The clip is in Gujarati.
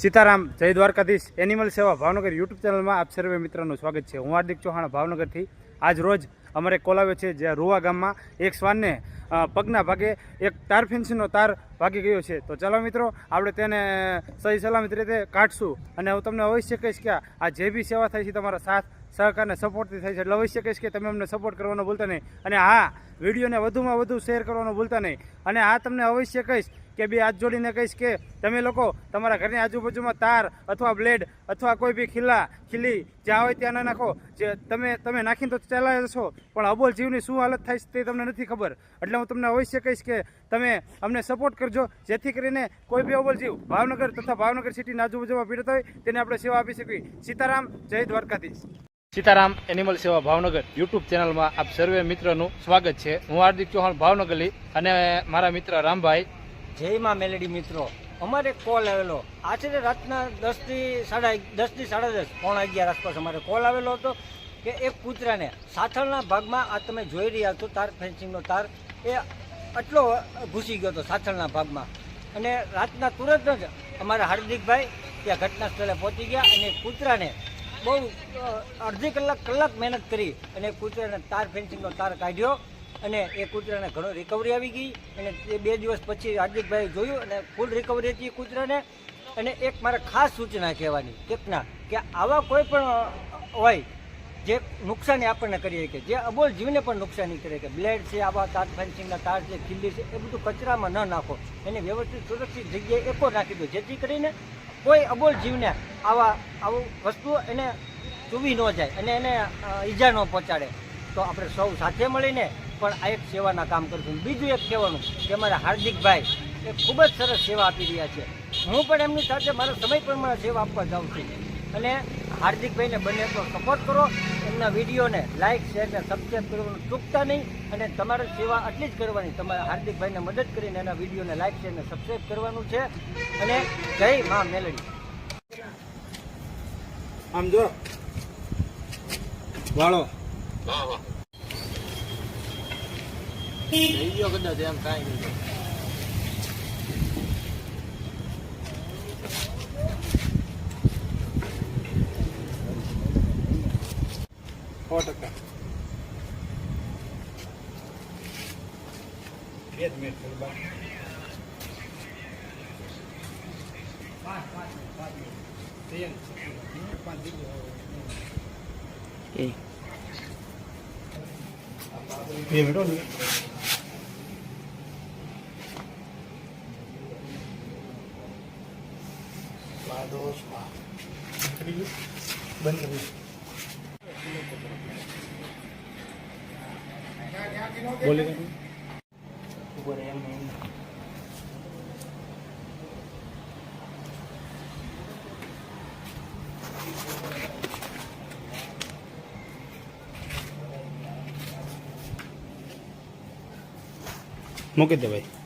સીતારામ, જય દ્વારકાધીશ. એનિમલ સેવા ભાવનગર યુટ્યુબ ચેનલમાં આપ સર્વે મિત્રોનું સ્વાગત છે. હું હાર્દિક ચૌહાણ ભાવનગરથી. આજ રોજ અમારે કોલ આવ્યો છે જ્યાં રૂવા ગામમાં એક શ્વાનને પગના ભાગે એક તાર ફેન્સીનો તાર ભાગી ગયો છે. તો ચાલો મિત્રો, આપણે તેને સહી સલામત રીતે કાઢશું અને હું તમને અવશ્ય કહીશ કે આ જે બી સેવા થાય છે તમારા સાથ સહકારને સપોર્ટથી થાય છે. એટલે અવશ્ય કહીશ કે તમે અમને સપોર્ટ કરવાનો ભૂલતા નહીં અને હા, વિડીયોને વધુમાં વધુ શેર કરવાનું ભૂલતા નહીં. અને આ તમને અવશ્ય કહીશ કે બે હાથ જોડીને કહીશ કે તમે લોકો તમારા ઘરની આજુબાજુમાં તાર અથવા બ્લેડ અથવા કોઈ બી ખીલી જ્યાં હોય ત્યાં ના નાખો. જે તમે નાખીને તો ચાલ્યા જશો, પણ અબોલ જીવની શું હાલત થાય છે તે તમને નથી ખબર. એટલે હું તમને અવશ્ય કહીશ કે તમે અમને સપોર્ટ કરજો, જેથી કરીને કોઈ બી અબોલ જીવ ભાવનગર તથા ભાવનગર સિટીના આજુબાજુમાં પીડિત હોય તેને આપણે સેવા આપી શકીએ. સીતારામ, જય દ્વારકાધીશ. સીતારામ એનિમલ સેવા ભાવનગર યુટ્યુબ ચેનલમાં આપ સર્વે મિત્રોનું સ્વાગત છે. હું હાર્દિક ચૌહાણ ભાવનગરથી અને મારા મિત્ર રામભાઈ. જય માં મેલેડી મિત્રો, અમારે કોલ આવેલો આશરે રાતના 10 થી 10:30 પોણા 11 આસપાસ અમારે કોલ આવેલો હતો કે એક કૂતરાને સાથળના ભાગમાં આ તમે જોઈ રહ્યા છો તાર ફેન્સિંગનો તાર એ આટલો ઘૂસી ગયો હતો સાથળના ભાગમાં. અને રાતના તુરંત જ અમારા હાર્દિકભાઈ ત્યાં ઘટના સ્થળે પહોંચી ગયા અને કૂતરાને બહુ અડધી કલાક મહેનત કરી અને કૂતરાને તાર ફેન્સિંગનો તાર કાઢ્યો અને એ કૂતરાને ઘણો રિકવરી આવી ગઈ. અને એ 2 દિવસ પછી હાર્દિકભાઈ જોયું અને ફૂલ રિકવરી હતી કૂતરાને. અને એક મારે ખાસ સૂચના કહેવાની કે આવા કોઈ પણ હોય જે નુકસાની આપણને કરી શકે, જે અબોલ જીવને પણ નુકસાની કરે કે બ્લેડ છે, આવા તાર ફેન્સિંગના તાર છે, ખીલ્લી છે, એ બધું કચરામાં ન નાખો. એને વ્યવસ્થિત સુરક્ષિત જગ્યાએ એકો નાખી દો, જેથી કરીને કોઈ અબોલ જીવને આવું વસ્તુ એને ચૂવી ન જાય અને એને ઈજા ન પહોંચાડે. તો આપણે સૌ સાથે મળીને પણ આ એક સેવાના કામ કરશું. બીજું એક કહેવાનું કે અમારા હાર્દિકભાઈ એ ખૂબ જ સરસ સેવા આપી રહ્યા છે. હું પણ એમની સાથે મારા સમય પ્રમાણે સેવા આપવા જાઉં છું. અને હાર્દિકભાઈને બંને તો સપોર્ટ કરો, એમના વિડીયોને લાઇક શેર ને સબસ્ક્રાઈબ કરવાનું ચૂકતા નહીં. અને તમારે સેવા આટલી જ કરવાની, તમારે હાર્દિકભાઈને મદદ કરીને એના વિડીયોને લાઇક શેર ને સબસ્ક્રાઈબ કરવાનું છે. અને જય માં મેલડી. આમ જો વાળો કદાચ એમ કાંઈ નહીં. બોલે મૂકી દે ભાઈ.